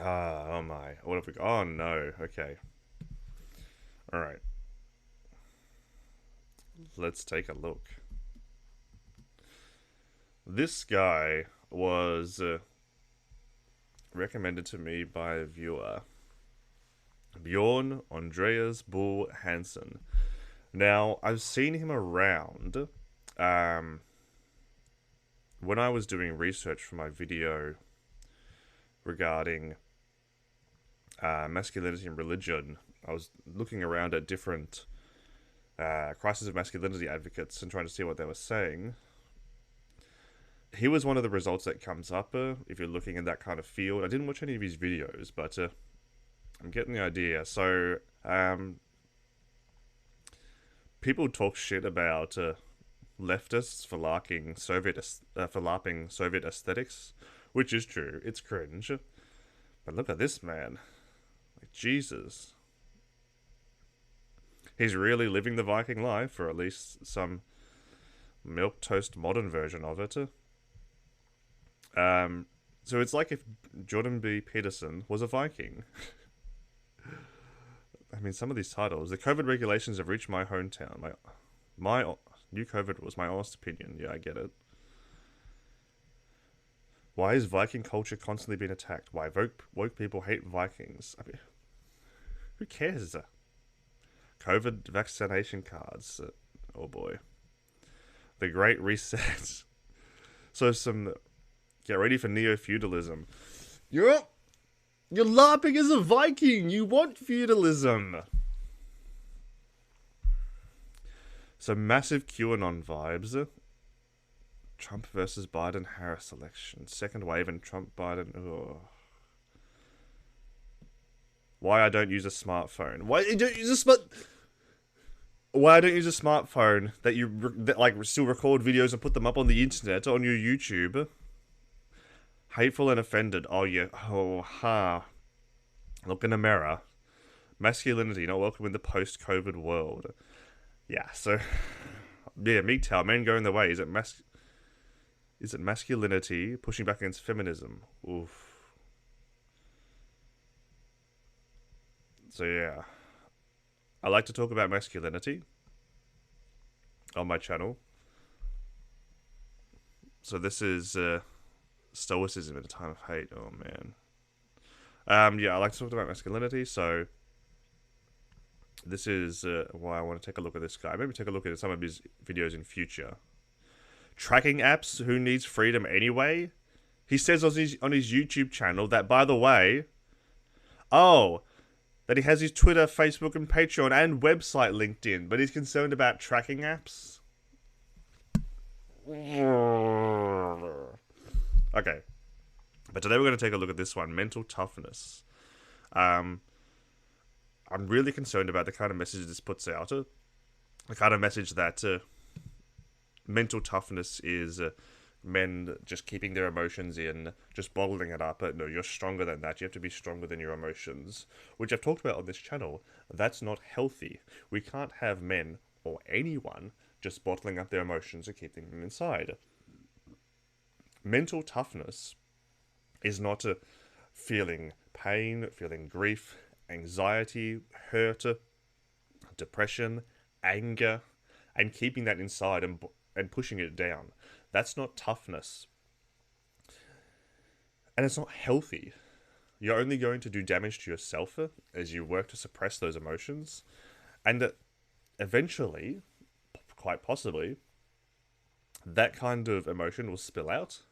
Oh my. What have we got? Oh no. Okay. Alright. Let's take a look. This guy was recommended to me by a viewer. Bjorn Andreas Bull-hansen. Now, I've seen him around um, when I was doing research for my video regarding masculinity and religion. I was looking around at different crisis of masculinity advocates and trying to see what they were saying. He was one of the results that comes up if you're looking in that kind of field. I didn't watch any of his videos, but I'm getting the idea. So, people talk shit about leftists for LARPing Soviet aesthetics, which is true. It's cringe. But look at this man. Like, Jesus. He's really living the Viking life, or at least some milquetoast modern version of it. So it's like if Jordan B. Peterson was a Viking. I mean, some of these titles. The COVID regulations have reached my hometown. My new COVID was my honest opinion. Yeah, I get it. Why is Viking culture constantly being attacked? Why woke people hate Vikings? I mean, who cares? COVID vaccination cards. Oh boy. The Great Reset. So get ready for neo-feudalism. You're LARPing as a Viking. You want feudalism. So massive QAnon vibes. Trump versus Biden Harris election. Second wave and Trump Biden. Ugh. Why I don't use a smartphone. Why I don't use a smartphone that still record videos and put them up on the internet on your YouTube. Hateful and offended. Oh yeah. Oh ha. Look in the mirror. Masculinity not welcome in the post-COVID world. Yeah. So yeah, MGTOW, men going the way. Is it masculinity pushing back against feminism? Oof. So yeah, I like to talk about masculinity on my channel. So this is stoicism in a time of hate. Oh man. Yeah, I like to talk about masculinity. So this is why I want to take a look at this guy. Maybe take a look at some of his videos in future. Tracking apps. Who needs freedom anyway? He says on his YouTube channel that, by the way, that he has his Twitter, Facebook, and Patreon and website linked in, but he's concerned about tracking apps. Okay. But today we're going to take a look at this one, mental toughness. I'm really concerned about the kind of message this puts out. The kind of message that mental toughness is men just keeping their emotions in, just bottling it up. No, you're stronger than that. You have to be stronger than your emotions, which I've talked about on this channel. That's not healthy. We can't have men or anyone just bottling up their emotions and keeping them inside. Mental toughness is not feeling pain, feeling grief, anxiety, hurt, depression, anger, and keeping that inside and pushing it down. That's not toughness. And it's not healthy. You're only going to do damage to yourself as you work to suppress those emotions. And eventually, quite possibly, that kind of emotion will spill out.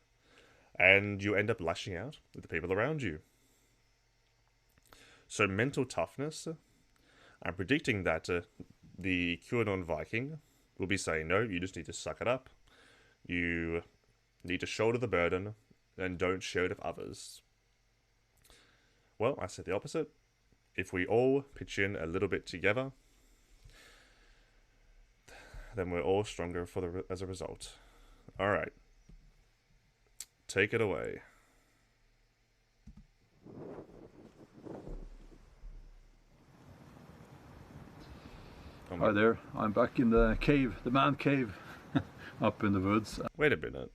And you end up lashing out at the people around you. So mental toughness, I'm predicting that the QAnon Viking will be saying, no, you just need to suck it up. You need to shoulder the burden and don't share it with others. Well, I said the opposite. If we all pitch in a little bit together, then we're all stronger as a result. All right. Take it away. Hi there, I'm back in the cave, the man cave, up in the woods. Wait a minute.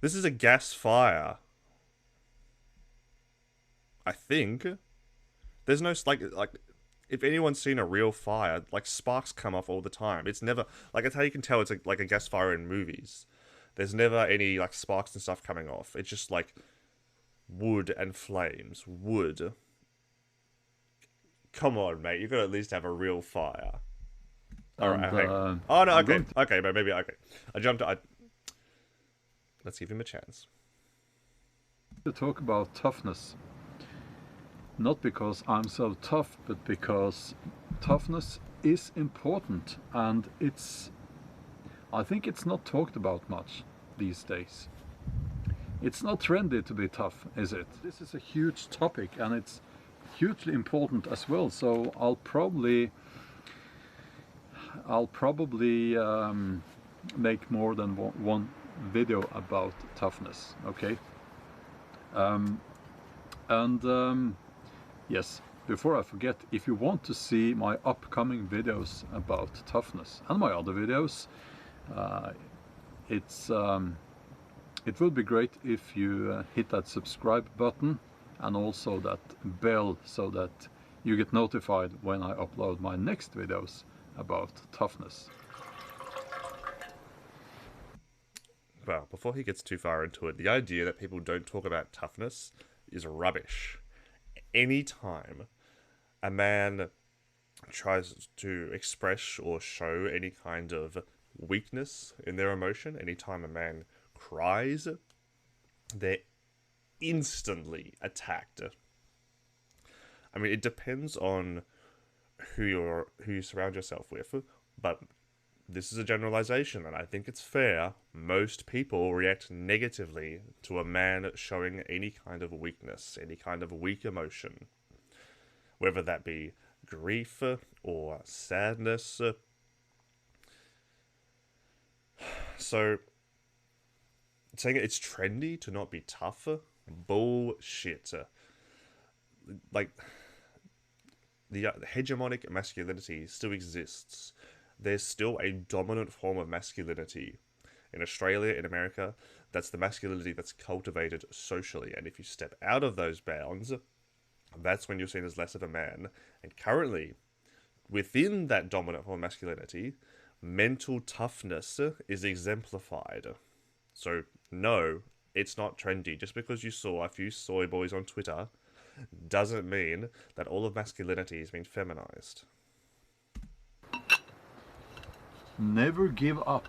This is a gas fire. I think there's no like if anyone's seen a real fire, like sparks come off all the time. It's never like it's how you can tell it's like a gas fire in movies. There's never any like sparks and stuff coming off. It's just like wood and flames. Wood. Come on, mate. You gotta at least have a real fire. All right, And hang on. Oh no, I'm okay, going okay, but maybe okay. I jumped. Let's give him a chance. to talk about toughness. Not because I'm so tough, but because toughness is important, and I think it's not talked about much these days. It's not trendy to be tough, is it? This is a huge topic, and it's hugely important as well. So I'll probably make more than one video about toughness. Okay. Yes, before I forget, if you want to see my upcoming videos about toughness and my other videos, it would be great if you hit that subscribe button and also that bell so that you get notified when I upload my next videos about toughness. Well, before he gets too far into it, the idea that people don't talk about toughness is rubbish. Anytime a man tries to express or show any kind of weakness in their emotion, anytime a man cries, they're instantly attacked. I mean, it depends on who you surround yourself with, but this is a generalization, and I think it's fair. Most people react negatively to a man showing any kind of weakness, any kind of weak emotion, whether that be grief or sadness. So, saying it's trendy to not be tough, bullshit. Like, the hegemonic masculinity still exists. There's still a dominant form of masculinity in Australia, in America. That's the masculinity that's cultivated socially, and if you step out of those bounds, that's when you're seen as less of a man. And currently, within that dominant form of masculinity, mental toughness is exemplified. So no, it's not trendy. Just because you saw a few soy boys on Twitter doesn't mean that all of masculinity has been feminized. Never give up.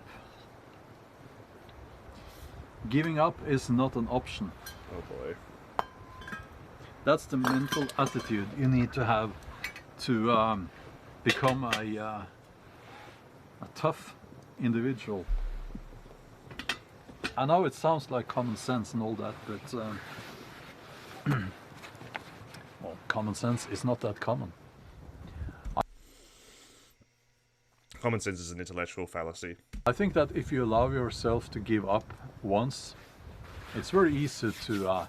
Giving up is not an option. Oh boy. That's the mental attitude you need to have to become a tough individual. I know it sounds like common sense and all that, but well, common sense is not that common. Common sense is an intellectual fallacy. I think that if you allow yourself to give up once, it's very easy to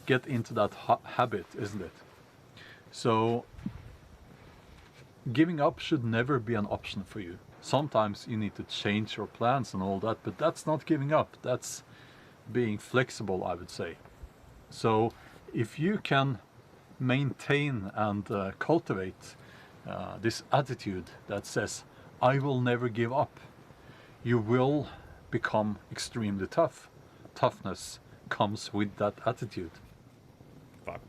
get into that habit, isn't it? So giving up should never be an option for you. Sometimes you need to change your plans and all that, but that's not giving up. That's being flexible, I would say. So if you can maintain and cultivate this attitude that says, I will never give up, you will become extremely tough. Toughness comes with that attitude. Fuck.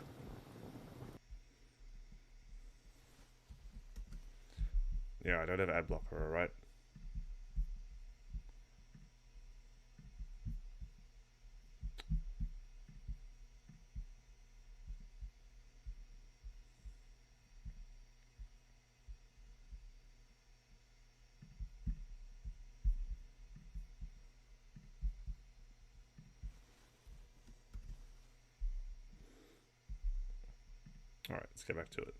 Yeah, I don't have ad blocker, alright? Alright, let's get back to it.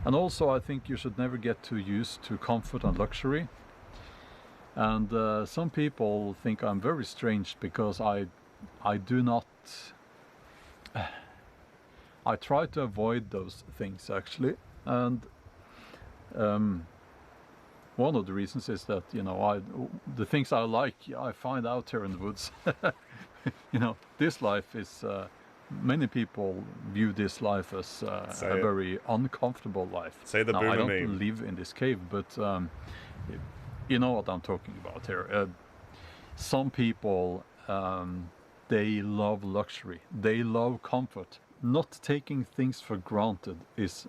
And also I think you should never get too used to comfort and luxury. And some people think I'm very strange because I do not... I try to avoid those things actually. And one of the reasons is that, you know, the things I like, I find out here in the woods. You know, this life is many people view this life as Say a it. very uncomfortable life. Say the Now, I boomer don't meme. live in this cave, but you know what I'm talking about here. Some people, they love luxury. They love comfort. Not taking things for granted is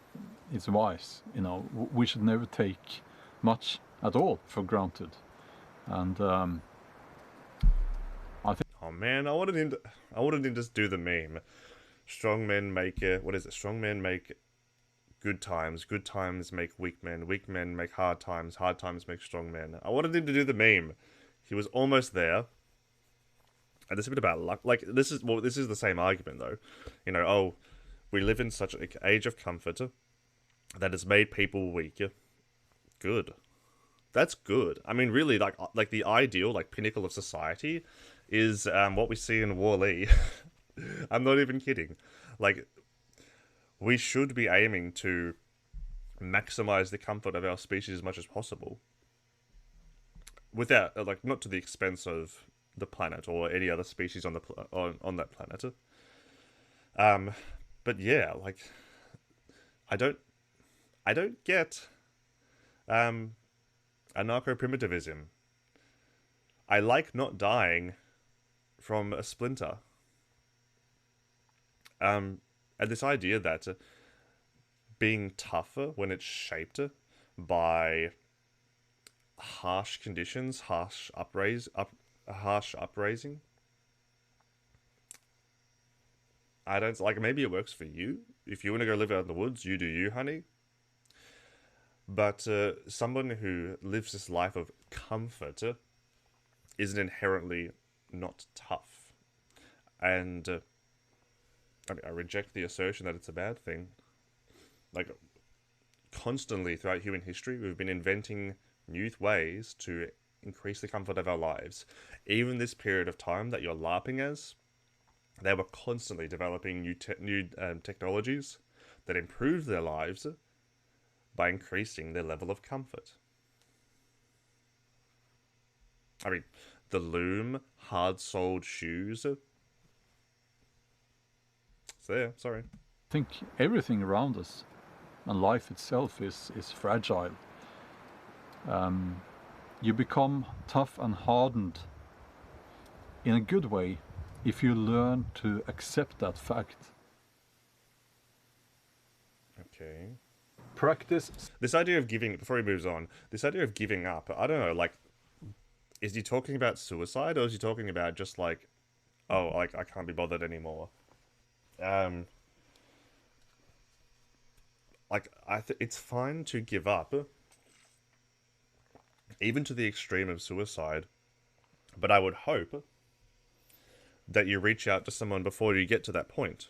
wise. You know, we should never take much at all for granted. And I think Oh man, I wanted him to just do the meme. Strong men make what is it? Strong men make good times make weak men make hard times make strong men. I wanted him to do the meme. He was almost there. And it's a bit about luck. Like this is the same argument though. You know, oh, we live in such an age of comfort that has made people weaker. Good. That's good. I mean, really, like the ideal, like pinnacle of society, is what we see in Wall-E. I'm not even kidding. Like, we should be aiming to maximize the comfort of our species as much as possible, without like not to the expense of the planet or any other species on the on that planet. But yeah, like I don't get anarcho-primitivism. I like not dying from a splinter. And this idea that being tougher when it's shaped by harsh conditions, harsh upraising. I don't like. Maybe it works for you. If you want to go live out in the woods, you do you, honey. But someone who lives this life of comfort isn't inherently not tough. And I mean, I reject the assertion that it's a bad thing. Like, constantly throughout human history, we've been inventing new ways to increase the comfort of our lives. Even this period of time that you're LARPing as, they were constantly developing new technologies that improve their lives by increasing their level of comfort. I mean, the loom, hard-soled shoes. It's there, sorry. I think everything around us and life itself is fragile. You become tough and hardened in a good way if you learn to accept that fact. Okay. Practice. This idea of giving, before he moves on, this idea of giving up, I don't know, like, is he talking about suicide, or is he talking about just like, oh, like, I can't be bothered anymore? Like, it's fine to give up, even to the extreme of suicide, but I would hope that you reach out to someone before you get to that point.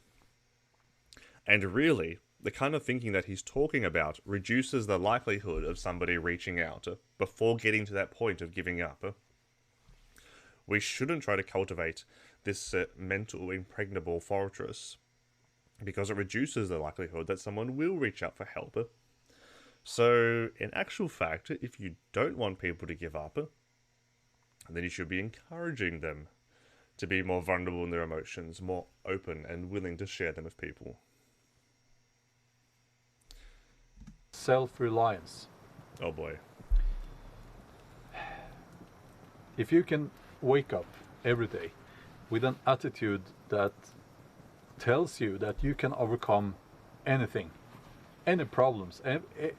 And really, the kind of thinking that he's talking about reduces the likelihood of somebody reaching out before getting to that point of giving up. We shouldn't try to cultivate this mental impregnable fortress, because it reduces the likelihood that someone will reach out for help. So, in actual fact, if you don't want people to give up, then you should be encouraging them to be more vulnerable in their emotions, more open and willing to share them with people. Self-reliance. Oh boy. If you can wake up every day with an attitude that tells you that you can overcome anything, any problems,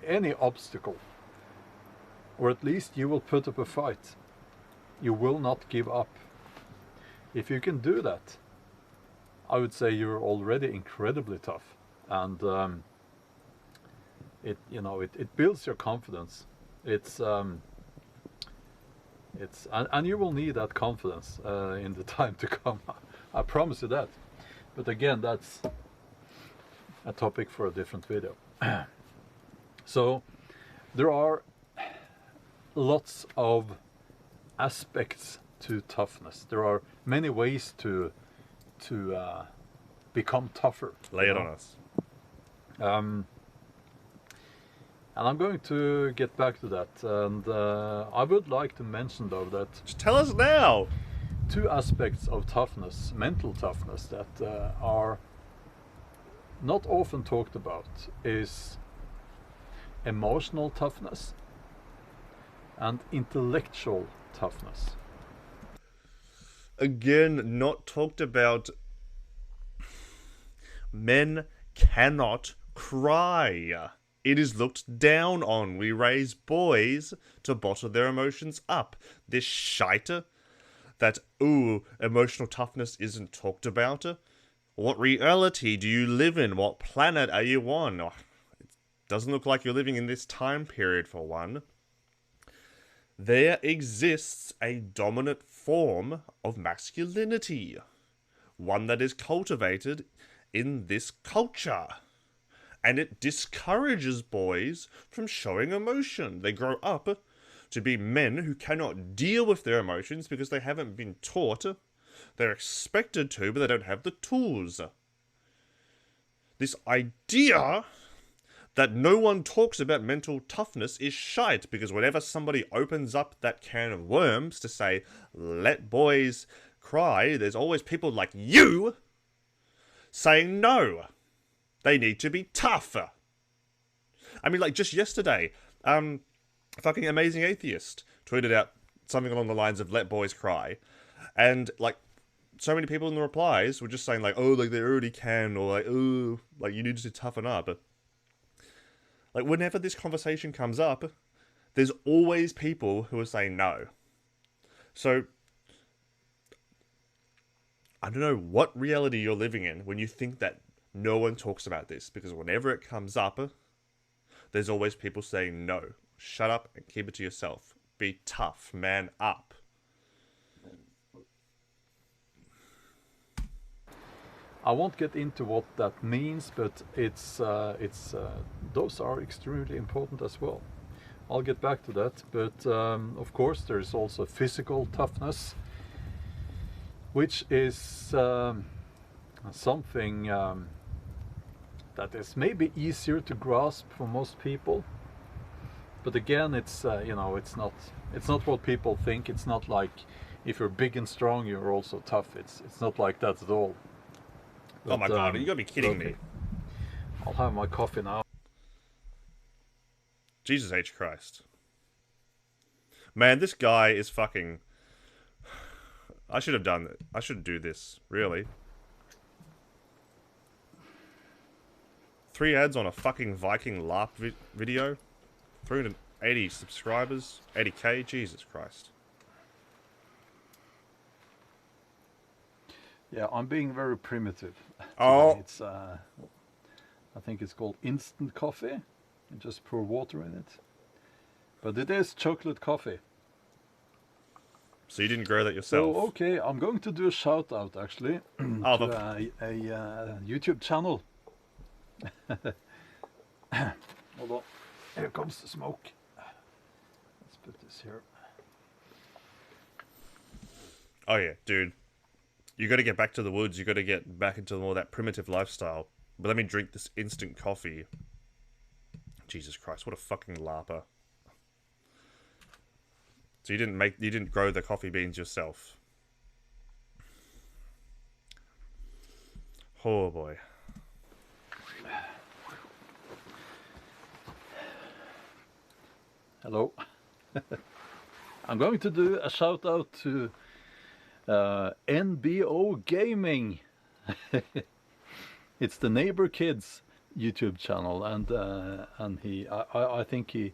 any obstacle, or at least you will put up a fight, you will not give up. If you can do that, I would say you're already incredibly tough, and it builds your confidence. And you will need that confidence in the time to come. I promise you that. But again, that's a topic for a different video. So there are lots of aspects to toughness. There are many ways to become tougher. Lay it on us. And I'm going to get back to that. And I would like to mention, though, that Just tell us now! two aspects of toughness, mental toughness, that are not often talked about is emotional toughness and intellectual toughness. Again, not talked about. Men cannot cry. It is looked down on. We raise boys to bottle their emotions up. This shite that, ooh, emotional toughness isn't talked about. What reality do you live in? What planet are you on? Oh, it doesn't look like you're living in this time period, for one. There exists a dominant form of masculinity. One that is cultivated in this culture. And it discourages boys from showing emotion. They grow up to be men who cannot deal with their emotions because they haven't been taught. They're expected to, but they don't have the tools. This idea that no one talks about mental toughness is shite, because whenever somebody opens up that can of worms to say, let boys cry, there's always people like you saying no. They need to be tougher. I mean, like, just yesterday, fucking Amazing Atheist tweeted out something along the lines of let boys cry. And, like, so many people in the replies were just saying, like, oh, like, they already can, or, like, oh, like, you need to toughen up. Like, whenever this conversation comes up, there's always people who are saying no. So, I don't know what reality you're living in when you think that no one talks about this, because whenever it comes up, there's always people saying no. Shut up and keep it to yourself. Be tough, man up. I won't get into what that means, but those are extremely important as well. I'll get back to that, but of course there's also physical toughness, which is something that is maybe easier to grasp for most people. But again, it's it's not what people think. It's not like if you're big and strong, you're also tough. It's not like that at all. But, oh my god, you gotta be kidding me. I'll have my coffee now. Jesus H. Christ. Man, this guy is fucking... I should have done it. I should do this, really. 3 ads on a fucking Viking LARP video. 380 subscribers. 80k. Jesus Christ. Yeah, I'm being very primitive today. Oh. It's I think it's called instant coffee. You just pour water in it. But it is chocolate coffee. So you didn't grow that yourself? So, okay, I'm going to do a shout out actually to a YouTube channel. Hold on, here comes the smoke. Let's put this here. Oh yeah, dude. You gotta get back to the woods, you gotta get back into more of that primitive lifestyle. But let me drink this instant coffee. Jesus Christ, what a fucking LARPer. So you didn't grow the coffee beans yourself. Oh boy. Hello. I'm going to do a shout out to NBO Gaming. It's the neighbor kid's YouTube channel, and I think he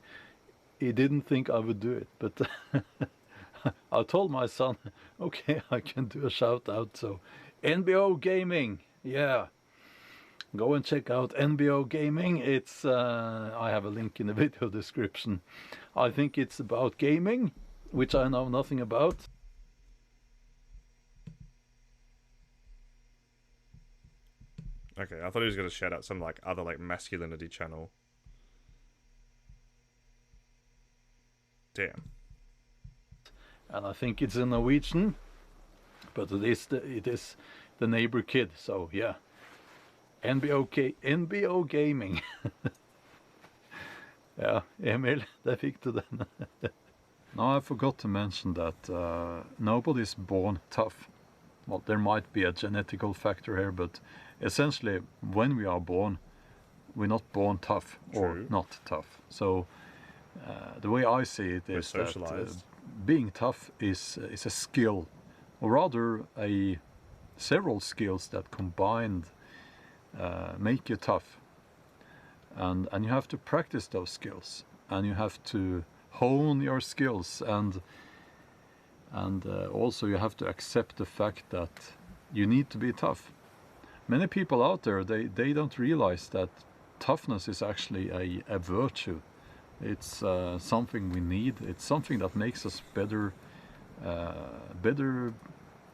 didn't think I would do it, but I told my son, okay, I can do a shout out. So NBO Gaming, yeah, go and check out NBO Gaming. It's I have a link in the video description. I think it's about gaming, which I know nothing about. Okay, I thought he was gonna shout out some like other like masculinity channel. Damn. And I think it's in Norwegian, but it is the neighbor kid. So yeah, NBO Gaming. Ja, Emil, der fikk du den. Now I forgot to mention that nobody's born tough. Well, there might be a genetical factor here, but essentially when we are born, we're not born tough or True. not tough. So the way I see it We're is that socialized. being tough is a skill, or rather several skills that combined make you tough. And you have to practice those skills, and you have to hone your skills, and also you have to accept the fact that you need to be tough. Many people out there, they don't realize that toughness is actually a virtue. It's something we need. It's something that makes us better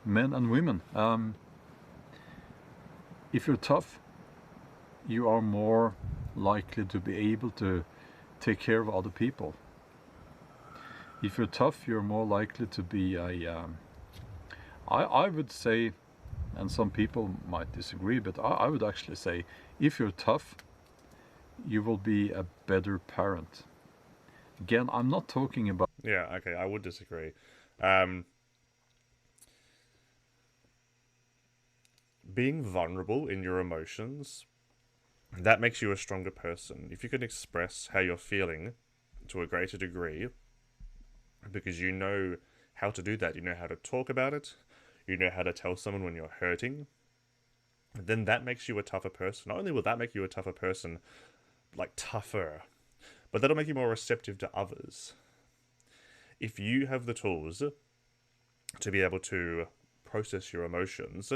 men and women. If you're tough, you are more likely to be able to take care of other people. If you're tough, you're more likely to be I would say, and some people might disagree, but I would actually say, if you're tough, you will be a better parent. Again, I'm not talking about. Yeah, okay, I would disagree. Being vulnerable in your emotions, that makes you a stronger person. If you can express how you're feeling to a greater degree, because you know how to do that, you know how to talk about it, you know how to tell someone when you're hurting, then that makes you a tougher person. Not only will that make you a tougher person, like tougher, but that'll make you more receptive to others. If you have the tools to be able to process your emotions,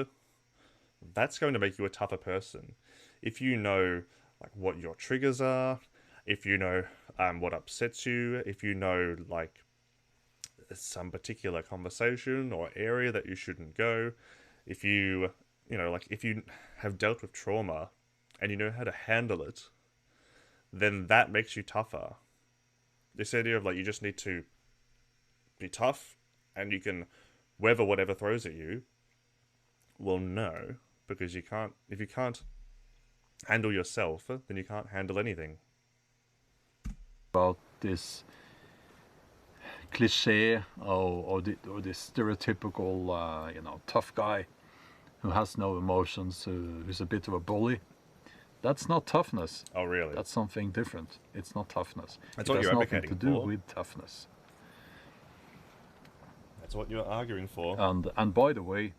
that's going to make you a tougher person. If you know like what your triggers are, if you know what upsets you, if you know like some particular conversation or area that you shouldn't go, if you like if you have dealt with trauma and you know how to handle it, then that makes you tougher. This idea of like you just need to be tough and you can weather whatever throws at you. Well, no, because you can't. If you can't handle yourself, then you can't handle anything. This cliche or this stereotypical tough guy who has no emotions, who's a bit of a bully. That's not toughness. Oh, really? That's something different. It's not toughness. That's It what has you're nothing to advocating do for. with toughness. That's what you're arguing for. And by the way,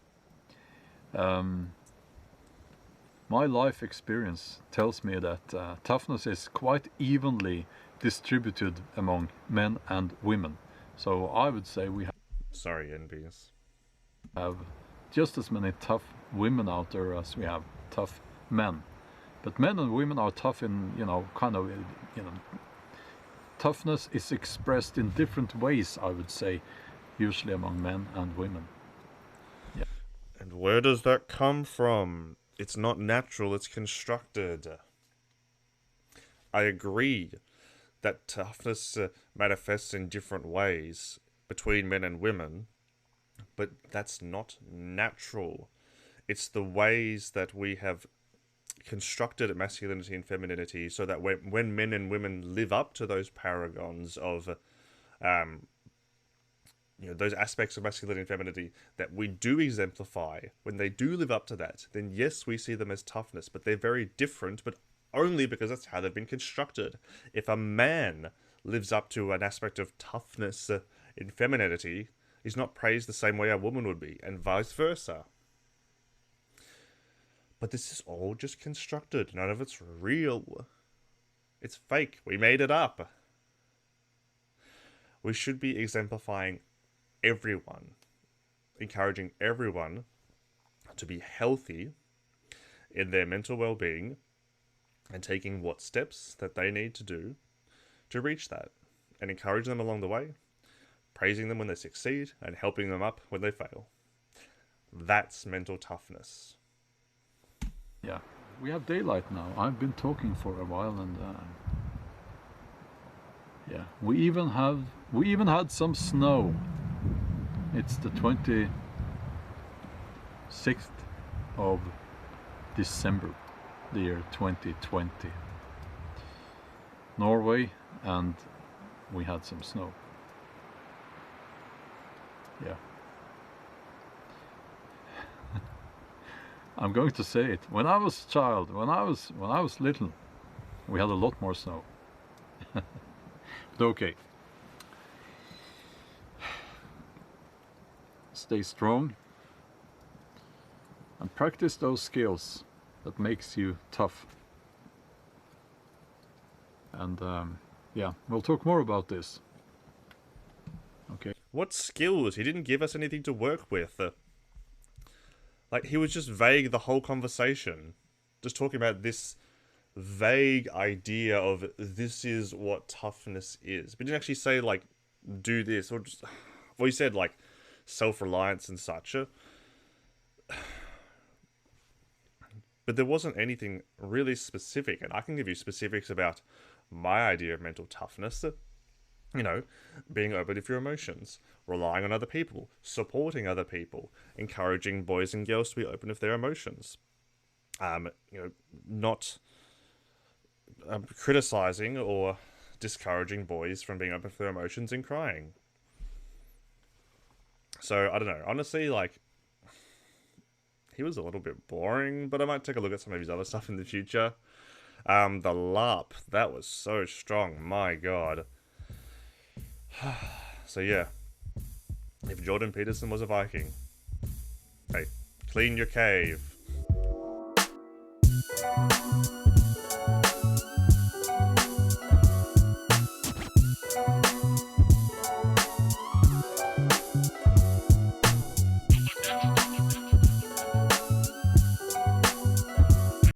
my life experience tells me that toughness is quite evenly distributed among men and women. So I would say we Sorry, NBs. have just as many tough women out there as we have tough men. But men and women are tough in, toughness is expressed in different ways, I would say, usually among men and women. Yeah. And where does that come from? It's not natural, it's constructed. I agree that toughness manifests in different ways between men and women, but that's not natural. It's the ways that we have constructed masculinity and femininity so that when men and women live up to those paragons of those aspects of masculinity and femininity that we do exemplify, when they do live up to that, then yes, we see them as toughness, but they're very different, but only because that's how they've been constructed. If a man lives up to an aspect of toughness in femininity, he's not praised the same way a woman would be, and vice versa. But this is all just constructed. None of it's real. It's fake. We made it up. We should be exemplifying everyone, encouraging everyone to be healthy in their mental well-being and taking what steps that they need to do to reach that, and encourage them along the way, praising them when they succeed and helping them up when they fail. That's mental toughness. Yeah, we have daylight now. I've been talking for a while, and yeah, we even had some snow. It's the 26th of December, the year 2020. Norway, and we had some snow. Yeah. I'm going to say it. When I was a child, when I was little, we had a lot more snow. But okay. Stay strong and practice those skills that makes you tough. And yeah, we'll talk more about this. Okay. What skills? He didn't give us anything to work with. Like, he was just vague the whole conversation. Just talking about this vague idea of this is what toughness is. But he didn't actually say, like, do this. Or just. Well, he said, like, self-reliance and such. But there wasn't anything really specific. And I can give you specifics about my idea of mental toughness. You know, being open with your emotions, relying on other people, supporting other people, encouraging boys and girls to be open with their emotions. You know, not criticizing or discouraging boys from being open with their emotions and crying. So I don't know. Honestly, like, he was a little bit boring, but I might take a look at some of his other stuff in the future. The LARP, that was so strong. My God. So yeah, if Jordan Peterson was a Viking, hey, clean your cave.